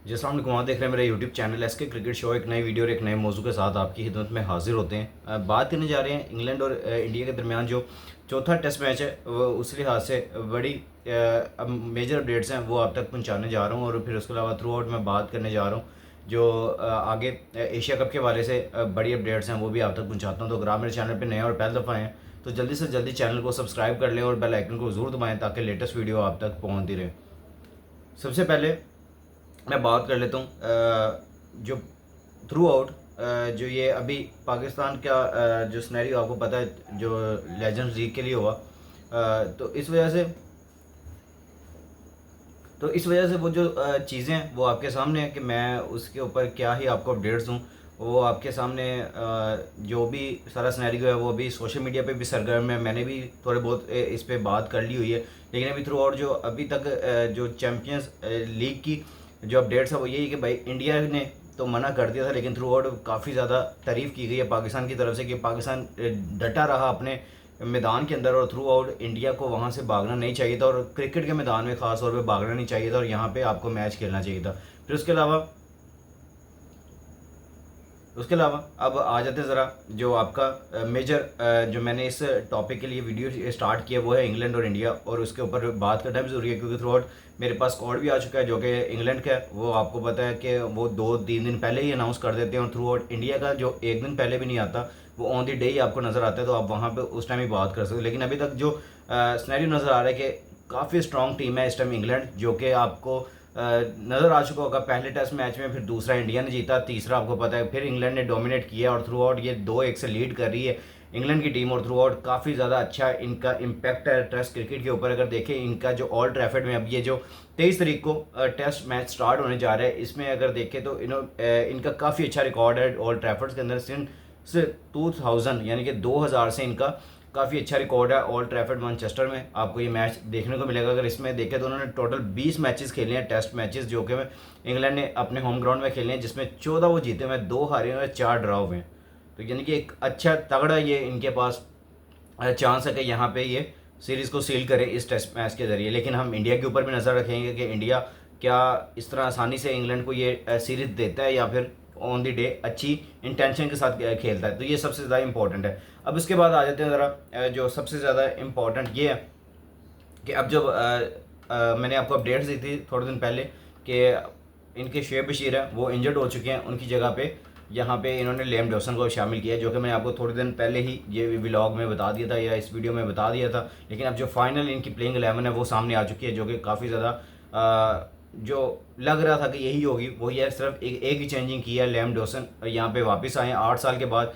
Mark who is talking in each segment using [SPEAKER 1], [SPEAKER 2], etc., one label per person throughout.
[SPEAKER 1] जैसा हम कुमार देख रहे हैं मेरा YouTube channel SK cricket show. एक नई वीडियो और एक नए मौजू के साथ आपकी खिदमत में हाजिर होते हैं। बात करने जा रहे हैं इंग्लैंड और इंडिया के दरमियान जो चौथा टेस्ट मैच है, वो उस लिहाज से बड़ी मेजर अपडेट्स हैं वो आप तक पहुंचाने जा रहा हूं। और फिर उसके अलावा थ्रू आउट मैं बात करने जा रहा हूं जो आगे एशिया कप के हवाले से बड़ी अपडेट्स हैं वो भी आप तक पहुँचाता हूँ। तो अगर आप मेरे चैनल पर नए और पहली दफ़ा हैं तो जल्दी से जल्दी चैनल को सब्सक्राइब कर लें और बेल आइकन को ज़रूर दबाएँ ताकि लेटेस्ट वीडियो आप तक पहुँचती रहे। सबसे पहले मैं बात कर लेता हूँ जो थ्रू आउट जो ये अभी पाकिस्तान का जो सिनेरियो आपको पता है जो लेजेंड्स लीग के लिए हुआ, तो इस वजह से वो जो चीज़ें हैं वो आपके सामने है कि मैं उसके ऊपर क्या ही आपको अपडेट्स दूँ। वो आपके सामने जो भी सारा सिनेरियो है वो अभी सोशल मीडिया पे भी सरगर्म है। मैंने भी थोड़े बहुत इस पे बात कर ली हुई है, लेकिन अभी थ्रू आउट जो अभी तक जो चैम्पियंस लीग की जो अपडेट्स है वो यही कि भाई इंडिया ने तो मना कर दिया था, लेकिन थ्रू आउट काफ़ी ज़्यादा तारीफ़ की गई है पाकिस्तान की तरफ से कि पाकिस्तान डटा रहा अपने मैदान के अंदर और थ्रू आउट इंडिया को वहाँ से भागना नहीं चाहिए था और क्रिकेट के मैदान में ख़ास तौर पे भागना नहीं चाहिए था और यहाँ पे आपको मैच खेलना चाहिए था। फिर उसके अलावा अब आ जाते हैं ज़रा जो आपका मेजर जो मैंने इस टॉपिक के लिए वीडियो स्टार्ट किया वो है इंग्लैंड और इंडिया, और उसके ऊपर बात करना भी ज़रूरी है क्योंकि थ्रू आउट मेरे पास स्क्वाड भी आ चुका है जो कि इंग्लैंड का है। वो आपको पता है कि वो 2-3 दिन पहले ही अनाउंस कर देते हैं और थ्रू आउट इंडिया का जो एक दिन पहले भी नहीं आता, वो ऑन द डे ही आपको नज़र आता है, तो आप वहाँ पर उस टाइम ही बात कर सकते हो। लेकिन अभी तक जो स्नैरियो नज़र आ रहा है कि काफ़ी स्ट्रॉन्ग टीम है इस टाइम इंग्लैंड, जो कि आपको नज़र आ चुका होगा। पहले टेस्ट मैच में फिर दूसरा इंडिया ने जीता, तीसरा आपको पता है फिर इंग्लैंड ने डोमिनेट किया और थ्रू आउट ये 2-1 से लीड कर रही है इंग्लैंड की टीम। और थ्रू आउट काफ़ी ज़्यादा अच्छा इनका इम्पैक्ट है टेस्ट क्रिकेट के ऊपर। अगर देखें इनका जो ओल्ड ट्रैफर्ड में अब ये जो 23 तारीख को टेस्ट मैच स्टार्ट होने जा रहा है, इसमें अगर देखें तो इनका काफ़ी अच्छा रिकॉर्ड है ओल्ड ट्रैफर्ड के अंदर। सिंस 2000 यानी कि 2000 से इनका काफ़ी अच्छा रिकॉर्ड है ओल्ड ट्रैफर्ड मैनचेस्टर में आपको ये मैच देखने को मिलेगा। अगर इसमें देखें तो उन्होंने टोटल 20 मैचेस खेले हैं, टेस्ट मैचेस, जो कि इंग्लैंड ने अपने होम ग्राउंड में खेले हैं, जिसमें 14 वो जीते हुए, 2 हारे हुए, 4 ड्रा हुए हैं। तो यानी कि एक अच्छा तगड़ा ये इनके पास चांस है कि यहाँ पे ये सीरीज़ को सील करे इस टेस्ट मैच के ज़रिए। लेकिन हम इंडिया के ऊपर भी नज़र रखेंगे कि इंडिया क्या इस तरह आसानी से इंग्लैंड को ये सीरीज़ देता है या फिर ऑन द डे अच्छी इंटेंशन के साथ खेलता है। तो ये सबसे ज़्यादा इंपॉर्टेंट है। अब इसके बाद आ जाते हैं ज़रा जो सबसे ज़्यादा इम्पॉर्टेंट ये है कि अब जब मैंने आपको अपडेट्स दी थी थोड़े दिन पहले कि इनके शुएब बशीर हैं वो इंजर्ड हो चुके हैं, उनकी जगह पे यहाँ पे इन्होंने लियाम डॉसन को शामिल किया, जो कि मैंने आपको थोड़े दिन पहले ही ये व्लॉग में बता दिया था या इस वीडियो में बता दिया था। लेकिन अब जो फाइनल इनकी प्लेइंग 11 है वो सामने आ चुकी है, जो कि काफ़ी ज़्यादा जो लग रहा था कि यही होगी वही है। सिर्फ एक ही चेंजिंग की है, लियाम डॉसन यहाँ पे वापस आए 8 साल के बाद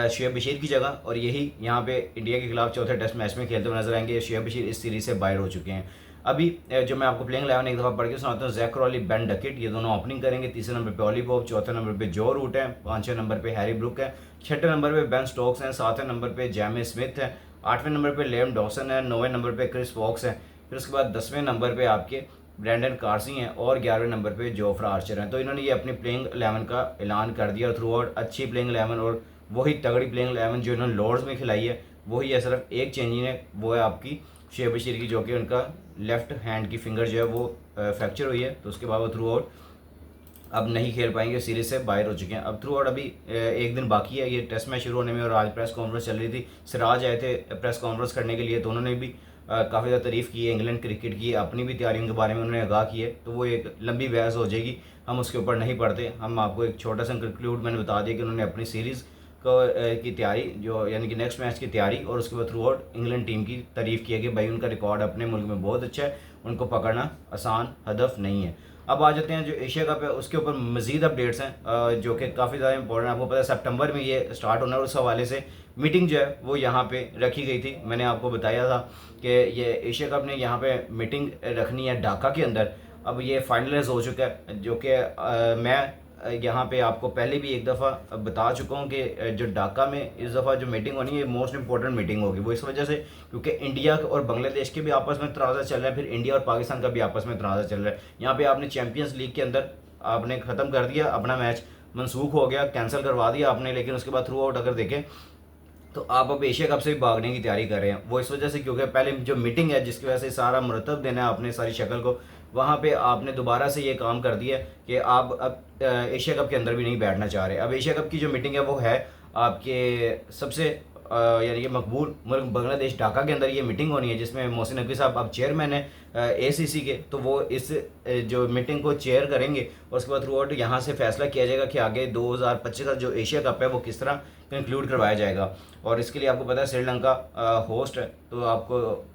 [SPEAKER 1] शुएब बशीर की जगह, और यही यहाँ पे इंडिया के खिलाफ चौथे टेस्ट मैच में खेलते हुए नजर आएंगे। शुएब बशीर इस सीरीज़ से बाहर हो चुके हैं। अभी जो मैं आपको प्लेइंग 11 एक दफ़ा पढ़ के सुनाता हूँ। जैक क्रॉली, बेन डकेट, ये दोनों ओपनिंग करेंगे। तीसरे नंबर पे ऑली पॉप, चौथे नंबर पे जो रूट है, पाँचवें नंबर पे हैरी ब्रुक है, छठे नंबर पे बेन स्टोक्स हैं, सातवें नंबर पे जैमी स्मिथ है, आठवें नंबर पे लियाम डॉसन है, नौवें नंबर पे क्रिस वॉक्स है, फिर उसके बाद 10वें नंबर पे आपके ब्रैंडन कार्सी हैं और 11वें नंबर पे जोफ्रा आर्चर हैं। तो इन्होंने ये अपनी प्लेइंग 11 का ऐलान कर दिया। थ्रू आउट अच्छी प्लेइंग 11 और वही तगड़ी प्लेइंग 11 जो इन्होंने लॉर्ड्स में खिलाई है वही है। सिर्फ एक चेंजिंग है, वो है आपकी शुएब बशीर की, जो कि उनका लेफ्ट हैंड की फिंगर जो है वो फ्रैक्चर हुई है। तो उसके बाद वो थ्रू आउट अब नहीं खेल पाएंगे, सीरीज से बाहर हो चुके हैं। अब थ्रू आउट अभी एक दिन बाकी है ये टेस्ट मैच शुरू होने में, और आज प्रेस कॉन्फ्रेंस चल रही थी। सिराज आए थे प्रेस कॉन्फ्रेंस करने के लिए, तो उन्होंने भी काफ़ी ज़्यादा तारीफ़ की है इंग्लैंड क्रिकेट की, अपनी भी तैयारियों के बारे में उन्होंने आगाह की है। तो वो एक लंबी बहस हो जाएगी, हम उसके ऊपर नहीं पढ़ते। हम आपको एक छोटा सा कंक्लूड मैंने बता दिया कि उन्होंने अपनी सीरीज़ की तैयारी जो यानी कि नेक्स्ट मैच की तैयारी, और उसके बाद थ्रू आउट इंग्लैंड टीम की तारीफ़ की है कि भाई उनका रिकॉर्ड अपने मुल्क में बहुत अच्छा है, उनको पकड़ना आसान हदफ नहीं है। अब आ जाते हैं जो एशिया कप है उसके ऊपर मज़ीद अपडेट्स हैं जो कि काफ़ी ज़्यादा इंपॉर्टेंट है। आपको पता है सितंबर में ये स्टार्ट होना है, और उस हवाले से मीटिंग जो है वो यहाँ पे रखी गई थी। मैंने आपको बताया था कि ये एशिया कप ने यहाँ पे मीटिंग रखनी है ढाका के अंदर। अब ये फाइनलाइज हो चुका है, जो कि मैं यहाँ पे आपको पहले भी एक दफ़ा बता चुका हूँ कि जो ढाका में इस दफ़ा जो मीटिंग होनी है मोस्ट इंपॉर्टेंट मीटिंग होगी। वो इस वजह से क्योंकि इंडिया और बांग्लादेश के भी आपस में तनाज़ा चल रहा है, फिर इंडिया और पाकिस्तान का भी आपस में तनाज़ा चल रहा है। यहाँ पे आपने चैंपियंस लीग के अंदर आपने ख़त्म कर दिया, अपना मैच मनसूख हो गया, कैंसिल करवा दिया आपने, लेकिन उसके बाद थ्रू आउट अगर देखें तो आप अब एशिया कप से भी भागने की तैयारी कर रहे हैं। वो इस वजह से क्योंकि पहले जो मीटिंग है जिसकी वजह से सारा मुरतब देना है आपने सारी शक्ल को, वहाँ पे आपने दोबारा से ये काम कर दिया कि आप अब एशिया कप के अंदर भी नहीं बैठना चाह रहे। अब एशिया कप की जो मीटिंग है वो है आपके सबसे यानी कि मकबूल मुल्क बांग्लादेश ढाका के अंदर ये मीटिंग होनी है, जिसमें मोहसिन नकवी साहब अब चेयरमैन है एसीसी के, तो वो इस जो मीटिंग को चेयर करेंगे और उसके बाद थ्रू आउट यहाँ से फैसला किया जाएगा कि आगे 2025 का जो एशिया कप है वो किस तरह कंक्लूड करवाया जाएगा। और इसके लिए आपको पता है श्रीलंका होस्ट है, तो आपको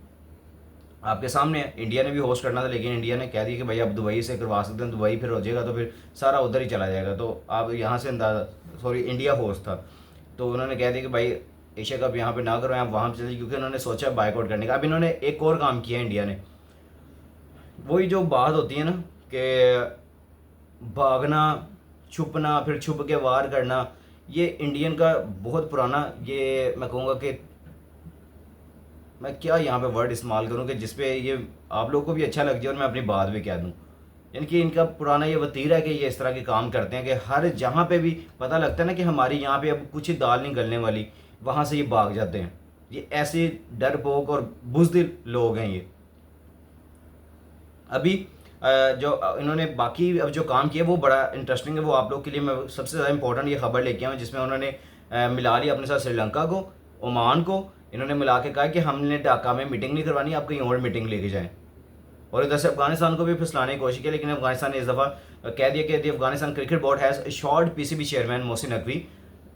[SPEAKER 1] आपके सामने है, इंडिया ने भी होस्ट करना था लेकिन इंडिया ने कह दिया कि भाई आप दुबई से करवा सकते हैं, दुबई फिर हो जाएगा तो फिर सारा उधर ही चला जाएगा। तो आप यहाँ से अंदाजा, सॉरी इंडिया होस्ट था, तो उन्होंने कह दिया कि भाई एशिया कप यहाँ पे ना करो, आप वहाँ पे चलिए, क्योंकि उन्होंने सोचा बाइकआउट करने का। अब इन्होंने एक और काम किया इंडिया ने, वही जो बात होती है ना कि भागना, छुपना, फिर छुप के वार करना, ये इंडियन का बहुत पुराना, ये मैं कहूँगा कि मैं क्या यहाँ पे वर्ड इस्तेमाल करूँ कि जिसपे ये आप लोगों को भी अच्छा लग जाए और मैं अपनी बात भी कह दूँ। यानी कि इनका पुराना ये वतीरा है कि ये इस तरह के काम करते हैं कि हर जहाँ पे भी पता लगता है ना कि हमारी यहाँ पे अब कुछ ही दाल नहीं गलने वाली, वहाँ से ये भाग जाते हैं। ये ऐसे डरपोक और बुज़दिल लोग हैं ये। अभी जो इन्होंने बाकी अब जो काम किया वो बड़ा इंटरेस्टिंग है, वो आप लोग के लिए मैं सबसे ज़्यादा इंपॉर्टेंट ये खबर लेके आया हूँ, जिसमें उन्होंने मिला लिया अपने साथ श्रीलंका को, ओमान को। इन्होंने मिला के कहा कि हमने ढाका में मीटिंग नहीं करवानी, आप कहीं और मीटिंग लेके जाएं। और इधर से अफगानिस्तान को भी फंसलाने की कोशिश की, लेकिन अफगानिस्तान ने इस दफ़ा कह दिया कि the Afghanistan cricket board has assured PCB chairman Mohsin Naqvi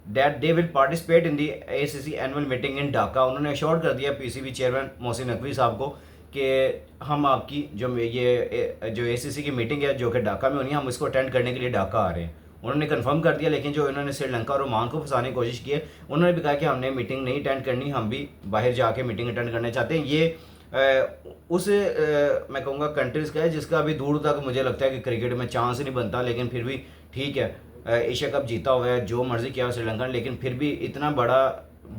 [SPEAKER 1] that they will participate in the ACC annual meeting in Dhaka. उन्होंने अश्योर्ड कर दिया पीसीबी चेयरमैन मोहसिन नकवी साहब को कि हम आपकी जो एसीसी की मीटिंग है जो कि ढाका में होनी है, हम इसको अटेंड करने के लिए ढाका आ रहे हैं। उन्होंने कंफर्म कर दिया, लेकिन जो इन्होंने श्रीलंका और ओमान को फंसाने की कोशिश की है, उन्होंने भी कहा कि हमने मीटिंग नहीं अटेंड करनी, हम भी बाहर जाके मीटिंग अटेंड करना चाहते हैं। ये मैं कहूँगा कंट्रीज़ का है जिसका अभी दूर तक मुझे लगता है कि क्रिकेट में चांस ही नहीं बनता, लेकिन फिर भी ठीक है, एशिया कप जीता हुआ है, जो मर्ज़ी किया श्रीलंका ने, लेकिन फिर भी इतना बड़ा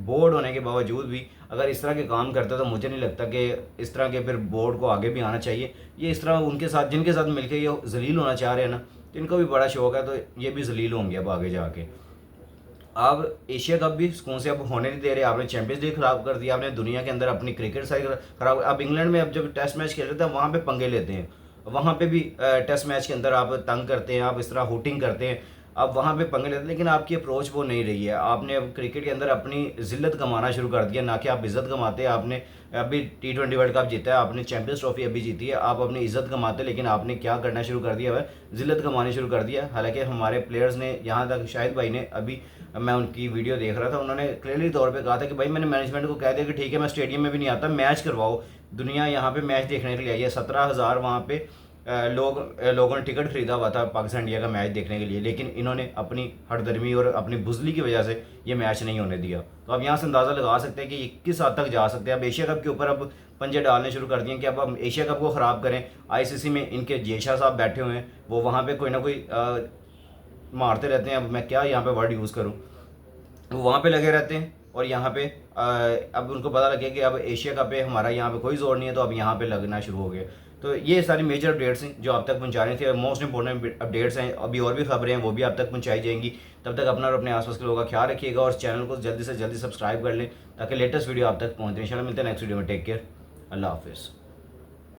[SPEAKER 1] बोर्ड होने के बावजूद भी अगर इस तरह के काम करता तो मुझे नहीं लगता कि इस तरह के फिर बोर्ड को आगे भी आना चाहिए। ये इस तरह उनके साथ जिनके साथ मिलकर ये जलील होना चाह रहे हैं ना, तो इनको भी बड़ा शौक है, तो ये भी जलील होंगे अब आगे जाके। अब एशिया कप भी सुकून से अब होने नहीं दे रहे, आपने चैंपियंस लीग खराब कर दिया, आपने दुनिया के अंदर अपनी क्रिकेट साइड खराब। अब इंग्लैंड में अब जब टेस्ट मैच खेल रहे थे वहाँ पे पंगे लेते हैं, वहाँ पे भी टेस्ट मैच के अंदर आप तंग करते हैं, आप इस तरह हुटिंग करते हैं, अब वहाँ पे पंगे लेते हैं, लेकिन आपकी अप्रोच वो नहीं रही है। आपने अब क्रिकेट के अंदर अपनी जिल्लत कमाना शुरू कर दिया, ना कि आप इज़्ज़त कमाते हैं। आपने अभी T20 वर्ल्ड कप जीता है, आपने चैंपियंस ट्रॉफी अभी जीती है, आप अपनी इज़्ज़त कमाते, लेकिन आपने क्या करना शुरू कर दिया है, जिल्लत कमानी शुरू कर दिया। हालांकि हमारे प्लेयर्स ने यहाँ तक, शाहिद भाई ने, अभी मैं उनकी वीडियो देख रहा था, उन्होंने क्लियरली तौर पे कहा था कि भाई मैंने मैनेजमेंट को कह दिया कि ठीक है मैं स्टेडियम में भी नहीं आता, मैच करवाओ, दुनिया यहाँ पे मैच देखने के लिए आई है। 17,000 वहाँ पे लोगों ने टिकट खरीदा हुआ था पाकिस्तान इंडिया का मैच देखने के लिए, लेकिन इन्होंने अपनी हठधर्मी और अपनी बुजली की वजह से ये मैच नहीं होने दिया। तो अब यहाँ से अंदाज़ा लगा सकते हैं कि ये किस हद तक जा सकते हैं। अब एशिया कप के ऊपर अब पंजे डालने शुरू कर दिए कि अब हम एशिया कप को ख़राब करें। आईसीसी में इनके जेशा साहब बैठे हुए हैं, वो वहाँ पर कोई ना कोई मारते रहते हैं, अब मैं क्या यहाँ पे वर्ड यूज़ करूँ, वो वहाँ पे लगे रहते हैं। और यहाँ पे अब उनको पता लगे कि अब एशिया कप पे हमारा यहाँ पे कोई जोर नहीं है, तो अब यहाँ पे लगना शुरू हो गया। तो ये सारी मेजर अपडेट्स हैं जो आप तक पहुँचानी थी, मोस्ट इंपॉर्टेंट अपडेट्स हैं। अभी और भी खबरें हैं वो भी आप तक पहुँचाई जाएंगी। तब तक अपना और अपने आसपास के लोगों का ख्याल रखिएगा और चैनल को जल्दी से जल्दी सब्सक्राइब कर लें ताकि लेटेस्ट वीडियो आप तक पहुँचे। इंशाल्लाह मिलते हैं नेक्स्ट वीडियो में। टेक केयर, अल्लाह हाफिज़।